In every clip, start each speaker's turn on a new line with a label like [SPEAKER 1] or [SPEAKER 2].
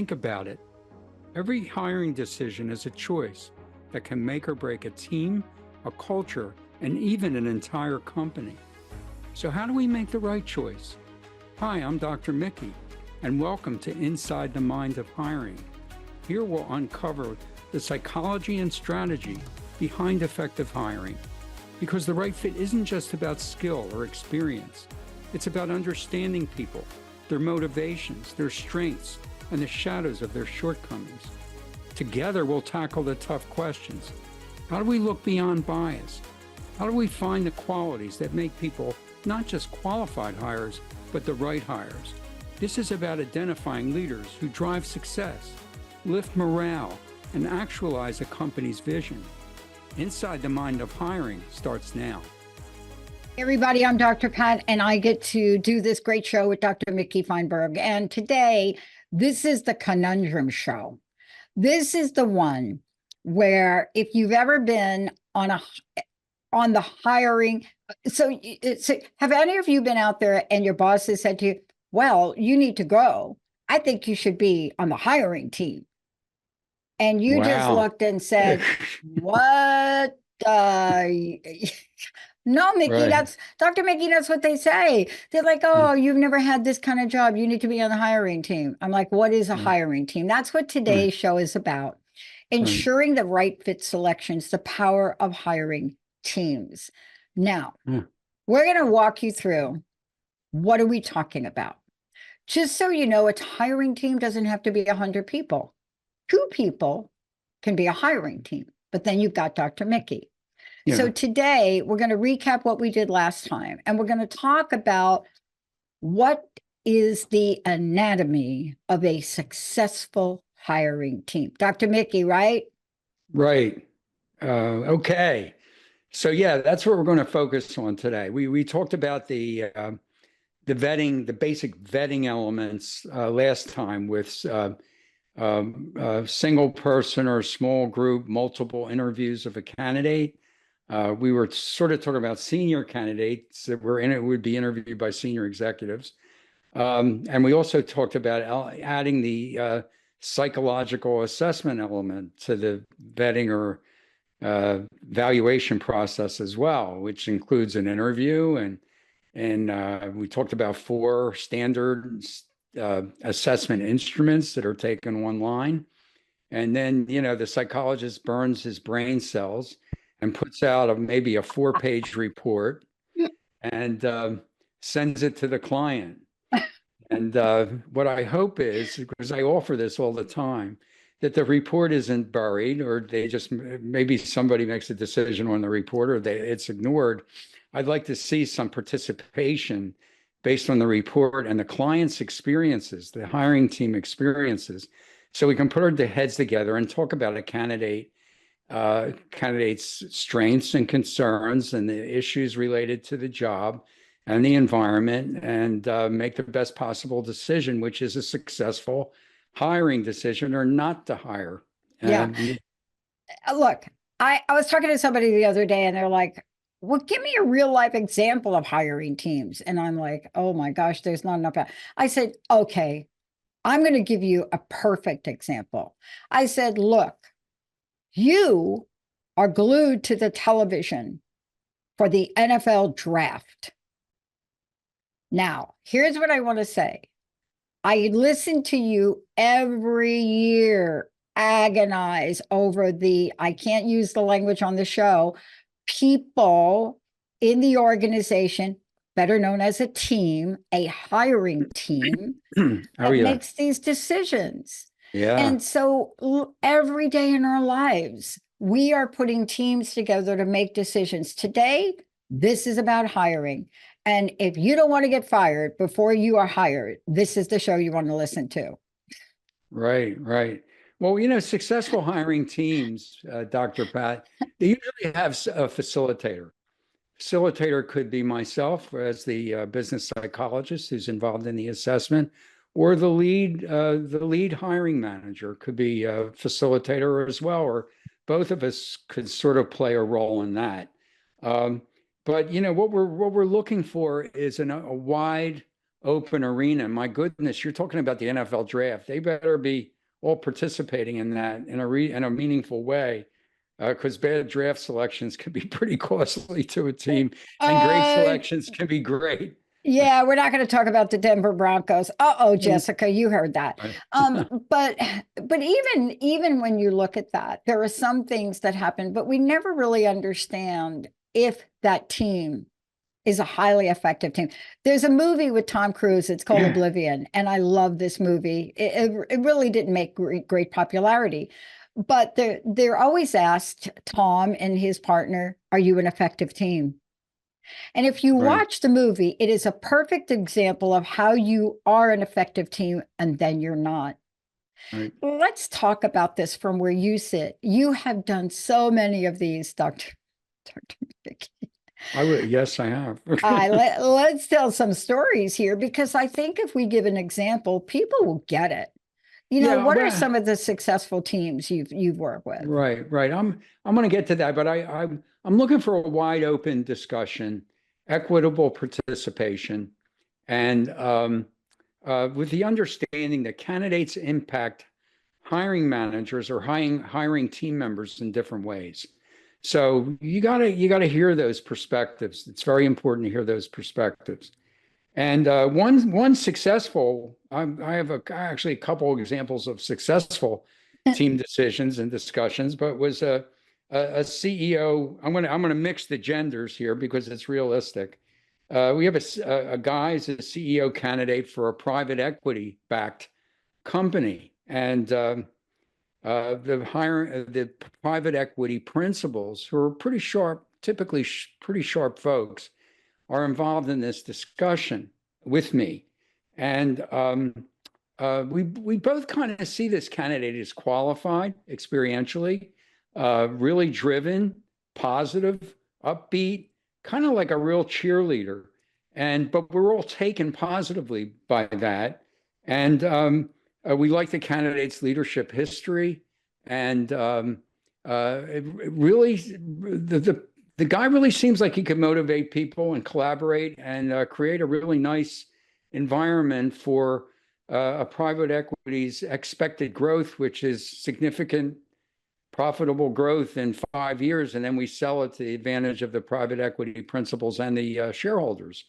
[SPEAKER 1] Think about it. Every hiring decision is a choice that can make or break a team, a culture, and even an entire company. So how do we make the right choice? Hi, I'm Dr. Mickey, and welcome to Inside the Mind of Hiring. Here we'll uncover the psychology and strategy behind effective hiring. Because the right fit isn't just about skill or experience. It's about understanding people, their motivations, their strengths, and the shadows of their shortcomings. Together, we'll tackle the tough questions. How do we look beyond bias? How do we find the qualities that make people not just qualified hires, but the right hires? This is about identifying leaders who drive success, lift morale, and actualize a company's vision. Inside the Mind of Hiring starts now.
[SPEAKER 2] Hey everybody, I'm Dr. Pat, and I get to do this great show with Dr. Mickey Fineberg. And today, this is the conundrum show. This is the one where if you've ever been on the hiring, so have any of you been out there and your boss has said to you, well, you need to go. I think you should be on the hiring team. And you just looked and said, what? No, Mickey,
[SPEAKER 1] Right.
[SPEAKER 2] that's Dr. Mickey, that's what they say. They're like, oh, you've never had this kind of job. You need to be on the hiring team. I'm like, what is a hiring team? That's what today's show is about. Ensuring the right fit selections, the power of hiring teams. Now, we're going to walk you through what are we talking about. Just so you know, a hiring team doesn't have to be 100 people. 2 people can be a hiring team, but then you've got Dr. Mickey. Yeah. So today we're going to recap what we did last time, and we're going to talk about what is the anatomy of a successful hiring team. Dr. Mickey, right?
[SPEAKER 1] Right. Okay. So yeah, that's what we're going to focus on today. We talked about the vetting, the basic vetting elements last time with single person or small group, multiple interviews of a candidate. We were sort of talking about senior candidates that would be interviewed by senior executives. And we also talked about adding the psychological assessment element to the vetting or valuation process as well, which includes an interview. And we talked about 4 standard assessment instruments that are taken online. And then, the psychologist burns his brain cells and puts out maybe a 4-page report and sends it to the client. And what I hope is, because I offer this all the time, that the report isn't buried, or maybe somebody makes a decision on the report, or it's ignored. I'd like to see some participation based on the report and the client's experiences, the hiring team experiences, so we can put our heads together and talk about a candidate's strengths and concerns and the issues related to the job and the environment, and make the best possible decision, which is a successful hiring decision or not to hire.
[SPEAKER 2] Look, I was talking to somebody the other day and they're like, well, give me a real life example of hiring teams. And I'm like, oh my gosh, there's not enough. I said, okay, I'm going to give you a perfect example. I said, look, you are glued to the television for the NFL draft. Now, here's what I want to say. I listen to you every year agonize over I can't use the language on the show, people in the organization, better known as a team, a hiring team, that makes these decisions. Yeah. And so every day in our lives, we are putting teams together to make decisions. Today, this is about hiring. And if you don't want to get fired before you are hired, this is the show you want to listen to.
[SPEAKER 1] Right. Well, successful hiring teams, Dr. Pat, they usually have a facilitator. Facilitator could be myself as the business psychologist who's involved in the assessment, or the lead hiring manager could be a facilitator as well, or both of us could sort of play a role in that. But what we're looking for is a wide open arena. My goodness, you're talking about the NFL draft. They better be all participating in that in a meaningful way, because bad draft selections can be pretty costly to a team, and great
[SPEAKER 2] Uh,
[SPEAKER 1] selections can be great.
[SPEAKER 2] yeah, we're not going to talk about the Denver Broncos. Uh-oh,
[SPEAKER 1] Mm.
[SPEAKER 2] Jessica, you heard that.
[SPEAKER 1] Right.
[SPEAKER 2] But even when you look at that, there are some things that happen, but we never really understand if that team is a highly effective team. There's a movie with Tom Cruise. It's called
[SPEAKER 1] Yeah,
[SPEAKER 2] Oblivion, and I love this movie. It really didn't make great popularity, but they're always asked Tom and his partner, "Are you an effective team?" And if you
[SPEAKER 1] right,
[SPEAKER 2] watch the movie, it is a perfect example of how you are an effective team and then you're not.
[SPEAKER 1] right.
[SPEAKER 2] Let's talk about this from where you sit. You have done so many of these, Dr. Mickey.
[SPEAKER 1] I would, yes, I have.
[SPEAKER 2] Let's tell some stories here because I think if we give an example, people will get it.
[SPEAKER 1] Yeah,
[SPEAKER 2] What are
[SPEAKER 1] well,
[SPEAKER 2] some of the successful teams you've worked with?
[SPEAKER 1] right, right. I'm going to get to that, but I'm looking for a wide open discussion, equitable participation, and with the understanding that candidates impact hiring managers or hiring team members in different ways. So you gotta hear those perspectives. It's very important to hear those perspectives. And one successful, I have actually a couple of examples of successful team decisions and discussions, but was a CEO. I'm gonna mix the genders here because it's realistic. We have a guy as a CEO candidate for a private equity backed company, and the private equity principals, who are pretty sharp, typically pretty sharp folks, are involved in this discussion with me. And we both kind of see this candidate as qualified experientially, really driven, positive, upbeat, kind of like a real cheerleader. But we're all taken positively by that. And we like the candidate's leadership history. And it really, the guy really seems like he could motivate people and collaborate and create a really nice environment for a private equity's expected growth, which is significant profitable growth in 5 years, and then we sell it to the advantage of the private equity principals and the shareholders.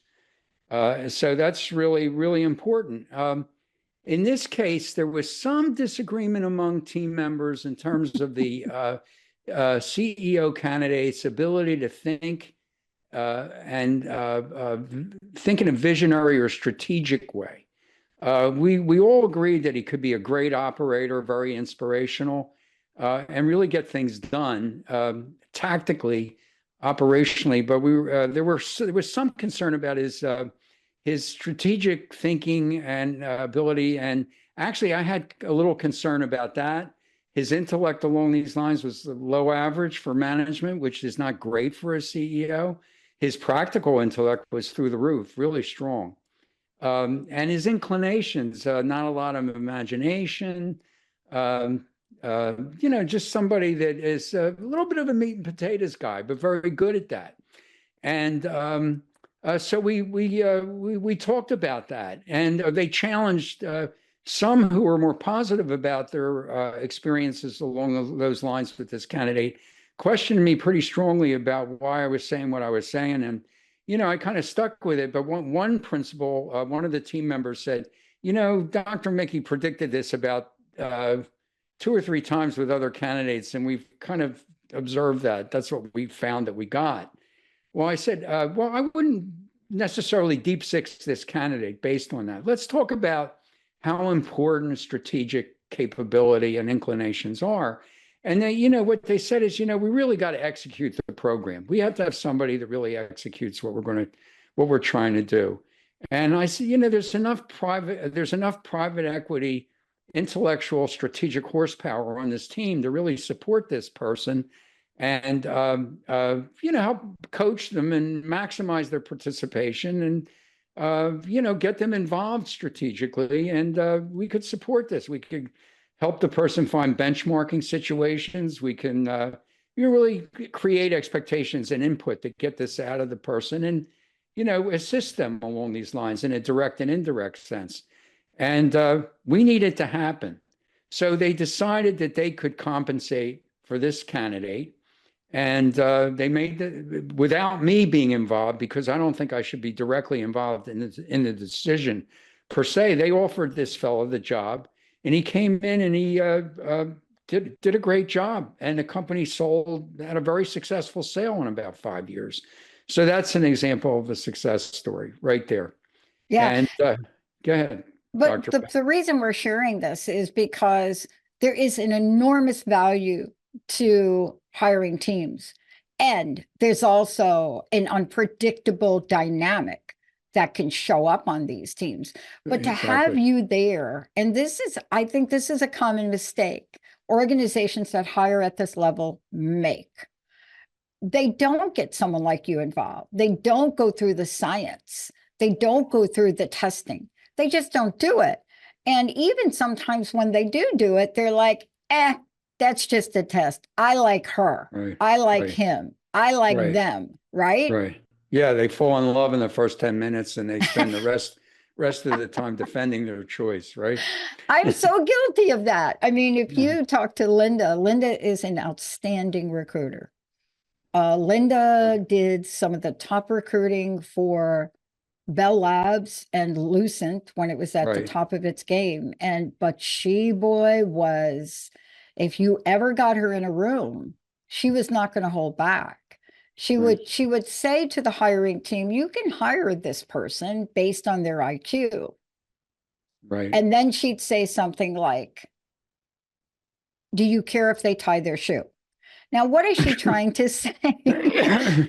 [SPEAKER 1] So that's really, really important. In this case, there was some disagreement among team members in terms of the CEO candidate's ability to think and think in a visionary or strategic way. We all agreed that he could be a great operator, very inspirational, and really get things done tactically, operationally. But there was some concern about his strategic thinking and ability. And actually, I had a little concern about that. His intellect along these lines was low average for management, which is not great for a CEO. His practical intellect was through the roof, really strong. And his inclinations, not a lot of imagination, um, just somebody that is a little bit of a meat and potatoes guy, but very good at that. And so we talked about that, and they challenged some who were more positive about their experiences along those lines with this candidate, questioned me pretty strongly about why I was saying what I was saying, and I kind of stuck with it. But one principal, one of the team members said, Dr. Mickey predicted this about 2 or 3 times with other candidates, and we've kind of observed that. That's what we found that we got. Well, I said, well, I wouldn't necessarily deep six this candidate based on that. Let's talk about how important strategic capability and inclinations are. And they, what they said is, we really got to execute the program. We have to have somebody that really executes what we're trying to do. And I said, there's enough private equity, intellectual, strategic horsepower on this team to really support this person and help coach them and maximize their participation and get them involved strategically. And we could support this. We could help the person find benchmarking situations. We can really create expectations and input to get this out of the person. assist them along these lines in a direct and indirect sense. And we need it to happen. So they decided that they could compensate for this candidate. And they made without me being involved, because I don't think I should be directly involved in the decision per se. They offered this fellow the job, and he came in and he did a great job. And the company had a very successful sale in about 5 years. So that's an example of a success story right there.
[SPEAKER 2] Yeah.
[SPEAKER 1] And go ahead,
[SPEAKER 2] But
[SPEAKER 1] Dr.
[SPEAKER 2] the reason we're sharing this is because there is an enormous value to hiring teams. And there's also an unpredictable dynamic that can show up on these teams. But to have you there, and I think this is a common mistake organizations that hire at this level make. They don't get someone like you involved. They don't go through the science. They don't go through the testing. They just don't do it. And even sometimes when they do it, they're like, that's just a test. I like her.
[SPEAKER 1] Right.
[SPEAKER 2] I like him. I like them. Right?
[SPEAKER 1] Right. Yeah, they fall in love in the first 10 minutes and they spend the rest of the time defending their choice, right?
[SPEAKER 2] I'm so guilty of that. I mean, if you talk to Linda is an outstanding recruiter. Linda did some of the top recruiting for Bell Labs and Lucent when it was at the top of its game. But she, boy, if you ever got her in a room, she was not going to hold back. She would say to the hiring team, you can hire this person based on their IQ.
[SPEAKER 1] Right.
[SPEAKER 2] And then she'd say something like, do you care if they tie their shoe? Now, what is she trying to say?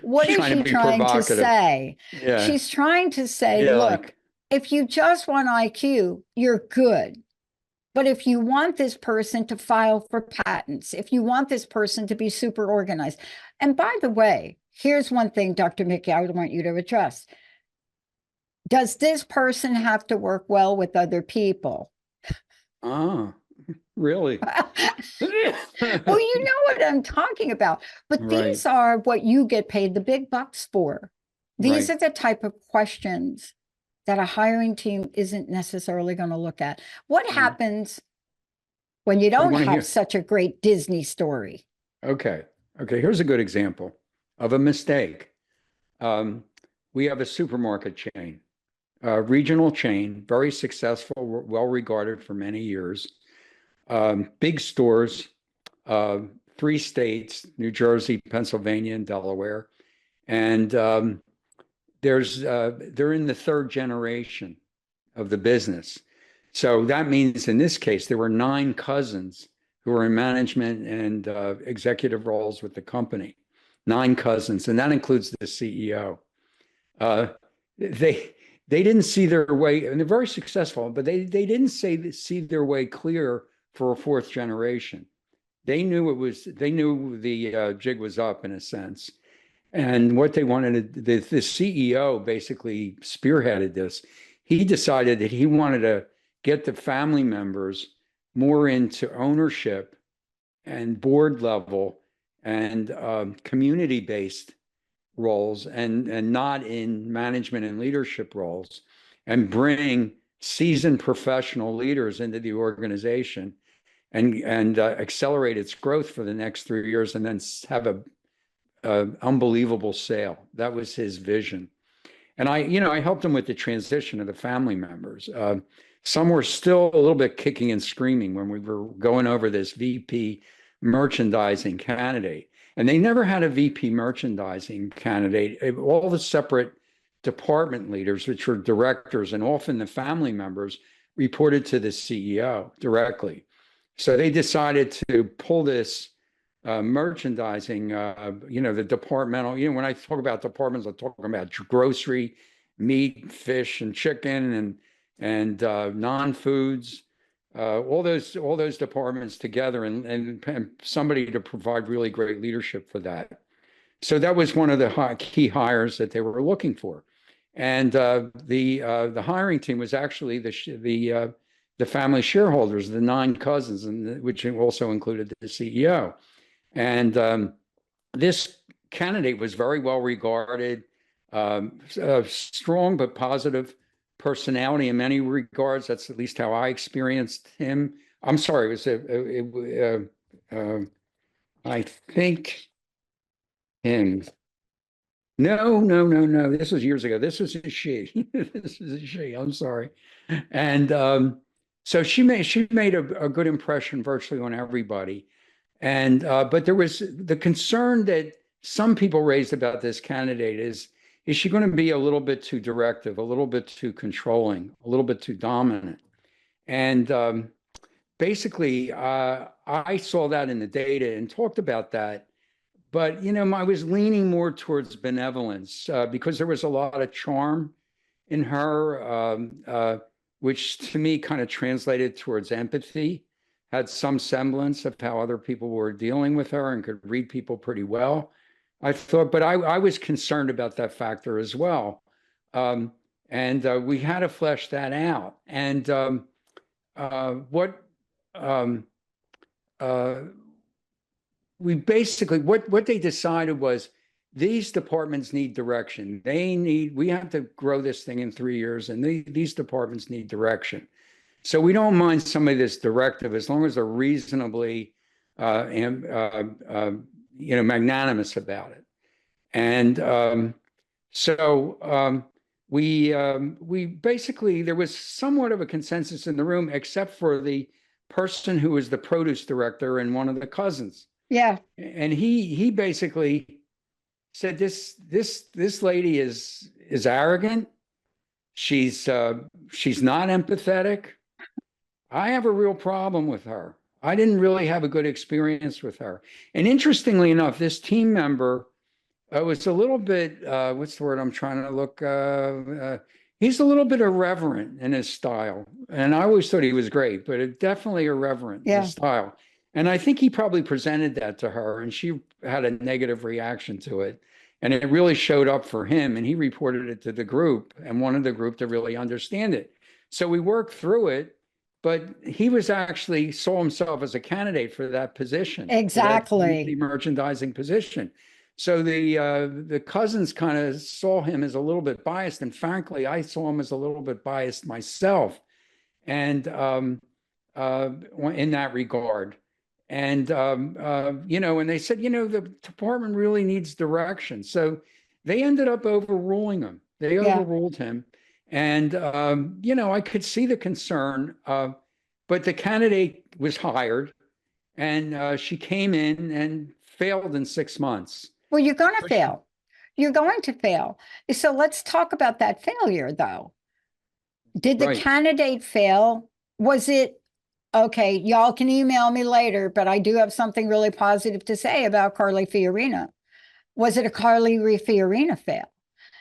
[SPEAKER 2] What is she trying to say?
[SPEAKER 1] Yeah.
[SPEAKER 2] She's trying to say, look, if you just want IQ, you're good. But if you want this person to file for patents, if you want this person to be super organized, and by the way, here's one thing, Dr. Mickey, I would want you to address. Does this person have to work well with other people?
[SPEAKER 1] Oh, really?
[SPEAKER 2] Well, you know what I'm talking about. But these are what you get paid the big bucks for. These are the type of questions that a hiring team isn't necessarily going to look at. What happens when you don't have such a great Disney story?
[SPEAKER 1] Okay. Here's a good example of a mistake. We have a supermarket chain, regional chain, very successful, well regarded for many years. Big stores, 3 states, New Jersey, Pennsylvania, and Delaware. And they're in the 3rd generation of the business. So that means in this case, there were 9 cousins who were in management and executive roles with the company. 9 cousins, and that includes the CEO. They didn't see their way, and they're very successful, but they didn't see their way clear for a 4th generation. They knew the jig was up in a sense. And what they wanted, the CEO basically spearheaded this. He decided that he wanted to get the family members more into ownership and board level and community-based roles and not in management and leadership roles, and bring seasoned professional leaders into the organization and accelerate its growth for the next 3 years, and then have a unbelievable sale. That was his vision. And I helped him with the transition of the family members. Some were still a little bit kicking and screaming when we were going over this VP merchandising candidate. And they never had a VP merchandising candidate. All the separate department leaders, which were directors, and often the family members, reported to the CEO directly. So they decided to pull this merchandising, the departmental, when I talk about departments, I'm talking about grocery, meat, fish, and chicken, and non-foods, all those departments together, and somebody to provide really great leadership for that. So that was one of the key hires that they were looking for. And the hiring team was actually the family shareholders, the 9 cousins, which also included the CEO. And this candidate was very well regarded. strong but positive personality in many regards. That's at least how I experienced him. I'm sorry, I think him. No, no, no, no. This was years ago. This was a she. This is a she. I'm sorry. And so she made a good impression virtually on everybody. And but there was the concern that some people raised about this candidate is she going to be a little bit too directive, a little bit too controlling, a little bit too dominant? And basically, I saw that in the data and talked about that. But I was leaning more towards benevolence because there was a lot of charm in her, which to me kind of translated towards empathy, had some semblance of how other people were dealing with her and could read people pretty well. I thought, but I was concerned about that factor as well. And we had to flesh that out. And what um, uh, we basically, what they decided was these departments need direction. We have to grow this thing in 3 years, and these departments need direction. So we don't mind somebody that's directive as long as they're reasonably, magnanimous about it. And so we basically, there was somewhat of a consensus in the room, except for the person who was the produce director and one of the cousins.
[SPEAKER 2] Yeah.
[SPEAKER 1] And he basically said this lady is arrogant. She's not empathetic. I have a real problem with her. I didn't really have a good experience with her. And interestingly enough, this team member was a little bit, what's the word I'm trying to look? He's a little bit irreverent in his style. And I always thought he was great, but definitely irreverent in his style. And I think he probably presented that to her, and she had a negative reaction to it. And it really showed up for him, and he reported it to the group and wanted the group to really understand it. So we worked through it, but he was actually saw himself as a candidate for that position.
[SPEAKER 2] Exactly.
[SPEAKER 1] The merchandising position. So the cousins kind of saw him as a little bit biased. And frankly, I saw him as a little bit biased myself. And in that regard. And, and they said, the department really needs direction. So they ended up overruling him. They overruled him. And, I could see the concern, but the candidate was hired and she came in and failed in 6 months.
[SPEAKER 2] Well, you're going to fail. You're going to fail. So let's talk about that failure, though. Did the candidate fail? Was it, okay, y'all can email me later, but I do have something really positive to say about Carly Fiorina. Was it a Carly Fiorina fail?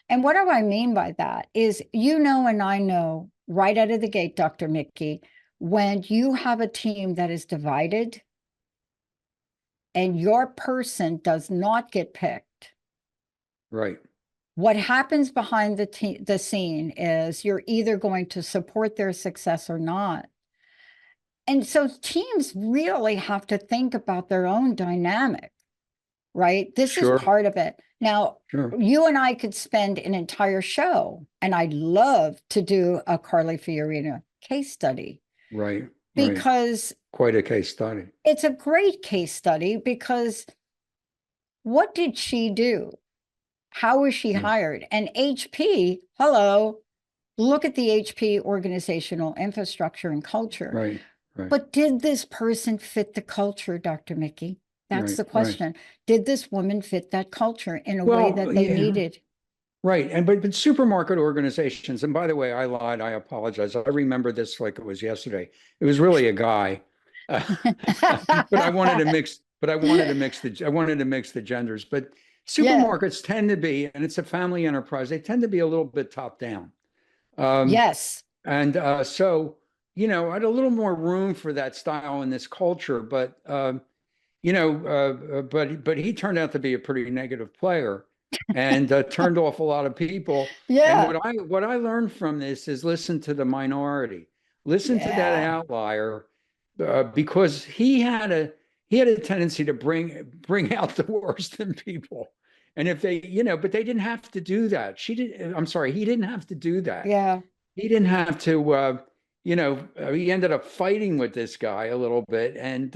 [SPEAKER 2] And what do I mean by that is, and I know right out of the gate, Dr. Mickey, when you have a team that is divided and your person does not get picked.
[SPEAKER 1] Right.
[SPEAKER 2] What happens behind the scene is you're either going to support their success or not. And so teams really have to think about their own dynamic, right? This is part of it. Now, you and I could spend an entire show, and I'd love to do a Carly Fiorina case study.
[SPEAKER 1] Right.
[SPEAKER 2] Because
[SPEAKER 1] quite a case study.
[SPEAKER 2] It's a great case study because what did she do? How was she hired? And HP, hello, look at the HP organizational infrastructure and culture.
[SPEAKER 1] Right.
[SPEAKER 2] But did this person fit the culture, Dr. Mickey? That's the question. Did this woman fit that culture in a way that they needed?
[SPEAKER 1] Right. And but supermarket organizations, and by the way, I lied, I apologize. I remember this like it was yesterday. It was really a guy. But I wanted to mix the genders. But supermarkets tend to be, and it's a family enterprise, they tend to be a little bit top down.
[SPEAKER 2] Yes.
[SPEAKER 1] And so, I had a little more room for that style in this culture, but but he turned out to be a pretty negative player and turned off a lot of people.
[SPEAKER 2] Yeah.
[SPEAKER 1] And what I learned from this is listen to the minority, listen to that outlier, because he had a tendency to bring out the worst in people. And if they, but they didn't have to do that. I'm sorry, he didn't have to do that.
[SPEAKER 2] Yeah.
[SPEAKER 1] He didn't have to, he ended up fighting with this guy a little bit. And,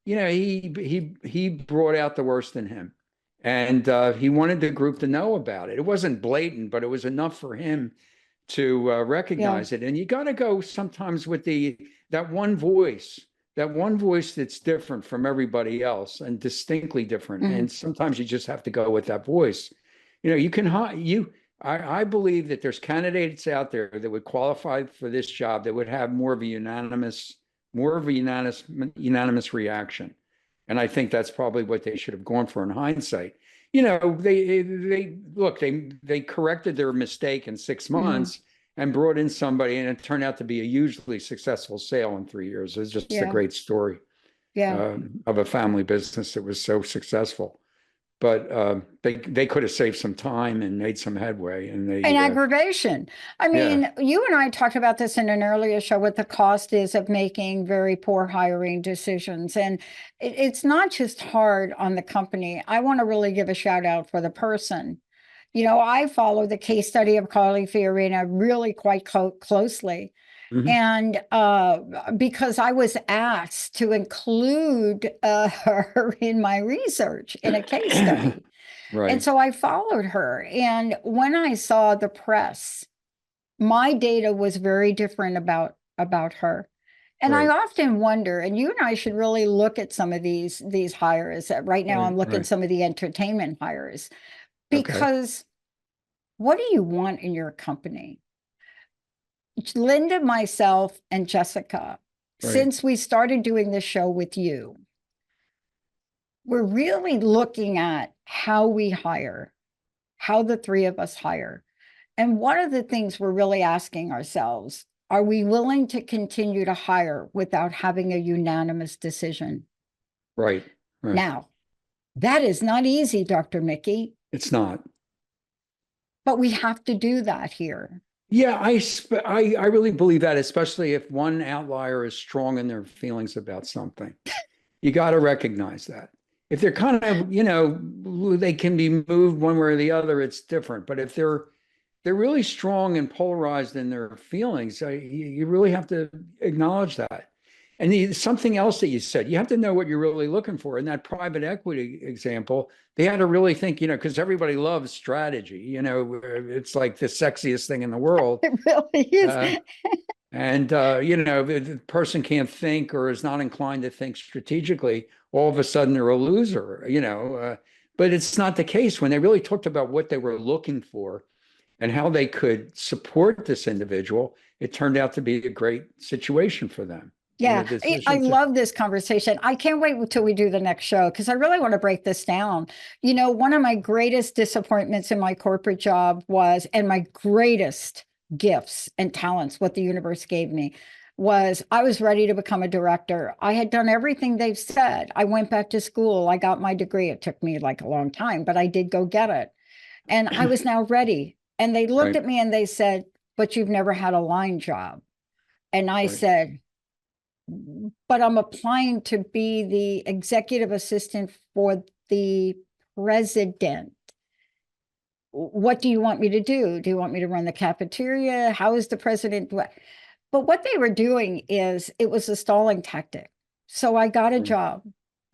[SPEAKER 1] he brought out the worst in him. And he wanted the group to know about it. It wasn't blatant, but it was enough for him to recognize it. And you got to go sometimes with that one voice that's different from everybody else and distinctly different. And sometimes you just have to go with that voice. You can I believe that there's candidates out there that would qualify for this job that would have more of a unanimous reaction. And I think that's probably what they should have gone for in hindsight. They corrected their mistake in 6 months and brought in somebody, and it turned out to be a hugely successful sale in 3 years. It's just a great story of a family business that was so successful. But they could have saved some time and made some headway. And
[SPEAKER 2] aggravation. I mean, you and I talked about this in an earlier show, what the cost is of making very poor hiring decisions. And it's not just hard on the company. I want to really give a shout out for the person. I follow the case study of Carly Fiorina really quite closely. And because I was asked to include her in my research in a case study.
[SPEAKER 1] Right.
[SPEAKER 2] And so I followed her. And when I saw the press, my data was very different about her. And I often wonder, and you and I should really look at some of these hires. Right now, I'm looking at some of the entertainment hires, because what do you want in your company? Linda, myself, and Jessica, since we started doing this show with you, we're really looking at how we hire, how the three of us hire. And one of the things we're really asking ourselves, are we willing to continue to hire without having a unanimous decision?
[SPEAKER 1] Right.
[SPEAKER 2] Now, that is not easy, Dr. Mickey.
[SPEAKER 1] It's not.
[SPEAKER 2] But we have to do that here.
[SPEAKER 1] Yeah, I really believe that, especially if one outlier is strong in their feelings about something. You got to recognize that. If they're kind of, they can be moved one way or the other, it's different. But if they're really strong and polarized in their feelings, you really have to acknowledge that. And something else that you said, you have to know what you're really looking for. In that private equity example, they had to really think, because everybody loves strategy. It's like the sexiest thing in the world.
[SPEAKER 2] It really is.
[SPEAKER 1] And if the person can't think or is not inclined to think strategically, all of a sudden they're a loser, but it's not the case. When they really talked about what they were looking for and how they could support this individual, it turned out to be a great situation for them.
[SPEAKER 2] Yeah, I love this conversation. I can't wait until we do the next show, because I really want to break this down. One of my greatest disappointments in my corporate job was, and my greatest gifts and talents, what the universe gave me, was I was ready to become a director. I had done everything they've said. I went back to school. I got my degree. It took me like a long time, but I did go get it. And I was now ready. And they looked at me and they said, but you've never had a line job. And I said, but I'm applying to be the executive assistant for the president. What do you want me to do? Do you want me to run the cafeteria? How is the president? But what they were doing is, it was a stalling tactic. So I got a job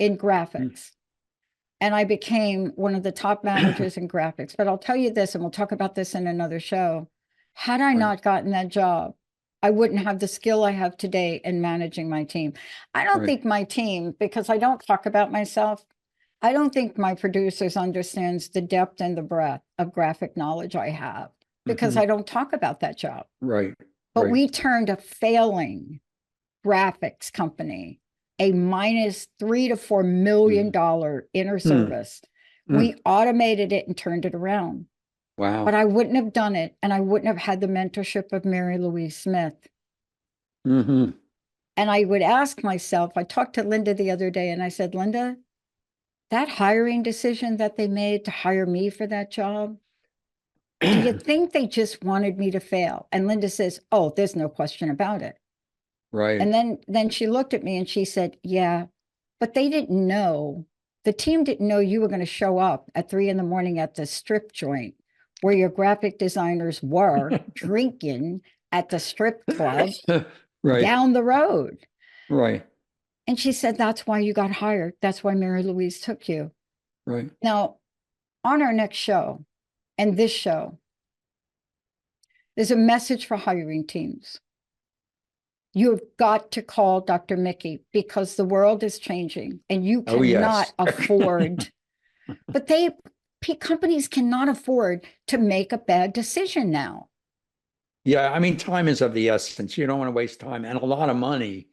[SPEAKER 2] in graphics and I became one of the top managers in graphics. But I'll tell you this, and we'll talk about this in another show. Had I not gotten that job, I wouldn't have the skill I have today in managing my team. I don't think my team, because I don't talk about myself, I don't think my producers understands the depth and the breadth of graphic knowledge I have, because I don't talk about that job.
[SPEAKER 1] Right.
[SPEAKER 2] But we turned a failing graphics company, a minus $3 to $4 million inner service. We automated it and turned it around.
[SPEAKER 1] Wow.
[SPEAKER 2] But I wouldn't have done it, and I wouldn't have had the mentorship of Mary Louise Smith. And I would ask myself, I talked to Linda the other day, and I said, Linda, that hiring decision that they made to hire me for that job, do you think they just wanted me to fail? And Linda says, oh, there's no question about it.
[SPEAKER 1] Right.
[SPEAKER 2] And then she looked at me and she said, yeah, but they didn't know The team didn't know you were going to show up at 3 a.m. at the strip joint where your graphic designers were drinking at the strip club
[SPEAKER 1] Right.
[SPEAKER 2] down the road.
[SPEAKER 1] Right.
[SPEAKER 2] And she said, that's why you got hired. That's why Mary Louise took you.
[SPEAKER 1] Right.
[SPEAKER 2] Now, on our next show and this show, there's a message for hiring teams. You've got to call Dr. Mickey because the world is changing and you
[SPEAKER 1] Oh,
[SPEAKER 2] cannot
[SPEAKER 1] yes.
[SPEAKER 2] afford, but companies cannot afford to make a bad decision now.
[SPEAKER 1] Yeah, I mean, time is of the essence. You don't want to waste time and a lot of money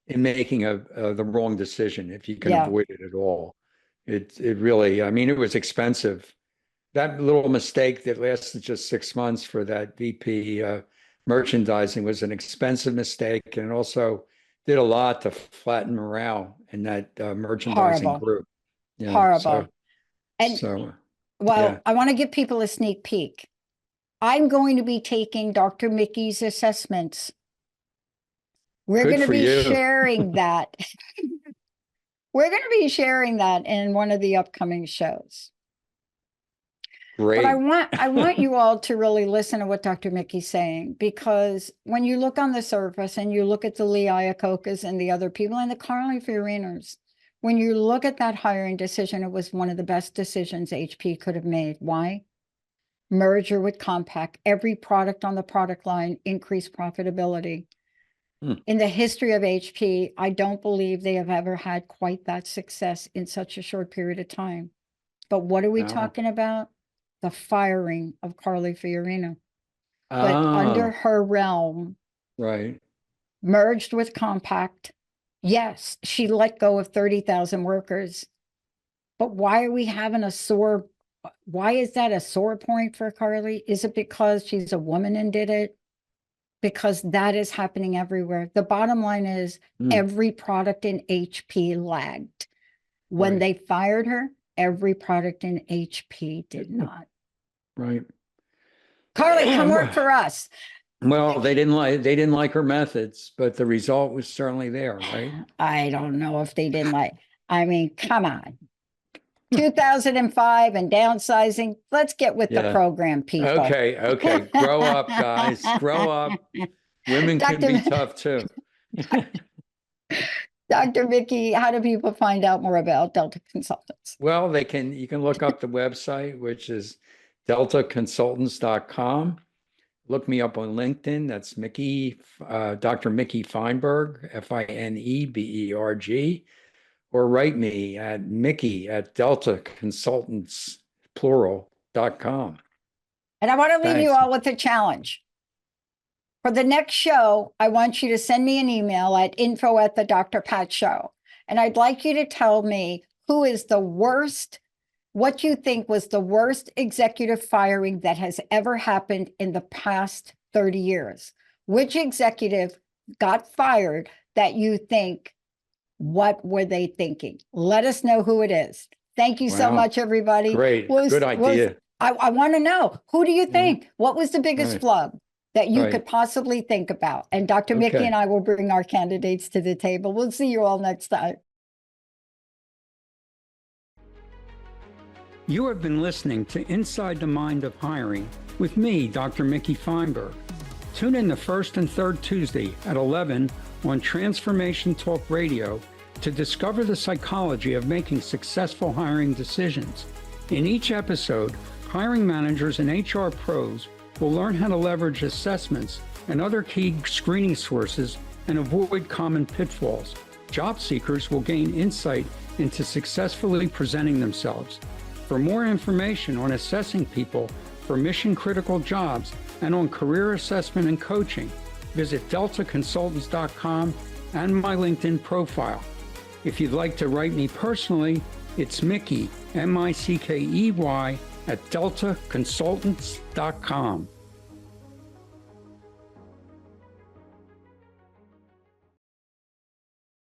[SPEAKER 1] in making the wrong decision if you can avoid it at all. It really, I mean, it was expensive. That little mistake that lasted just 6 months for that VP merchandising was an expensive mistake, and also did a lot to flatten morale in that merchandising group. Yeah,
[SPEAKER 2] Horrible.
[SPEAKER 1] Yeah.
[SPEAKER 2] I want to give people a sneak peek. I'm going to be taking Dr. Mickey's assessments. We're going to be sharing that. We're going to be sharing that in one of the upcoming shows.
[SPEAKER 1] Great.
[SPEAKER 2] But I want you all to really listen to what Dr. Mickey's saying, because when you look on the surface and you look at the Lee Iacocca's and the other people and the Carly Fiorinos, when you look at that hiring decision, it was one of the best decisions HP could have made. Why? Merger with Compaq, every product on the product line increased profitability. In the history of HP, I don't believe they have ever had quite that success in such a short period of time. But what are we talking about? The firing of Carly Fiorino. But under her realm,
[SPEAKER 1] right,
[SPEAKER 2] merged with Compaq. Yes, she let go of 30,000 workers. But why are we having why is that a sore point for Carly? Is it because she's a woman and did it? Because that is happening everywhere. The bottom line is every product in HP lagged. When they fired her, every product in HP did not.
[SPEAKER 1] Right.
[SPEAKER 2] Carly, come work for us.
[SPEAKER 1] Well, they didn't like her methods, but the result was certainly there, right?
[SPEAKER 2] I don't know if they didn't like. I mean, come on. 2005 and downsizing. Let's get with the program, people.
[SPEAKER 1] Okay. Grow up, guys. Grow up. Women can be tough too.
[SPEAKER 2] Dr. Mickey, how do people find out more about Delta Consultants?
[SPEAKER 1] Well, you can look up the website, which is deltaconsultants.com. Look me up on LinkedIn. That's Mickey, Dr. Mickey Fineberg, Fineberg, or write me at mickey@deltaconsultants.com.
[SPEAKER 2] And I want to leave you all with a challenge. For the next show, I want you to send me an email at info@the Dr. Pat Show. And I'd like you to tell me who is the worst, what you think was the worst executive firing that has ever happened in the past 30 years. Which executive got fired that you think, what were they thinking? Let us know who it is. Thank you so much, everybody.
[SPEAKER 1] Great. Good idea.
[SPEAKER 2] I want to know, who do you think? What was the biggest flub that you could possibly think about? And Dr. Mickey and I will bring our candidates to the table. We'll see you all next time.
[SPEAKER 1] You have been listening to Inside the Mind of Hiring with me, Dr. Mickey Fineberg. Tune in the first and third Tuesday at 11 on Transformation Talk Radio to discover the psychology of making successful hiring decisions. In each episode, hiring managers and HR pros will learn how to leverage assessments and other key screening sources and avoid common pitfalls. Job seekers will gain insight into successfully presenting themselves. For more information on assessing people for mission-critical jobs and on career assessment and coaching, visit deltaconsultants.com and my LinkedIn profile. If you'd like to write me personally, it's Mickey, Mickey, @deltaconsultants.com.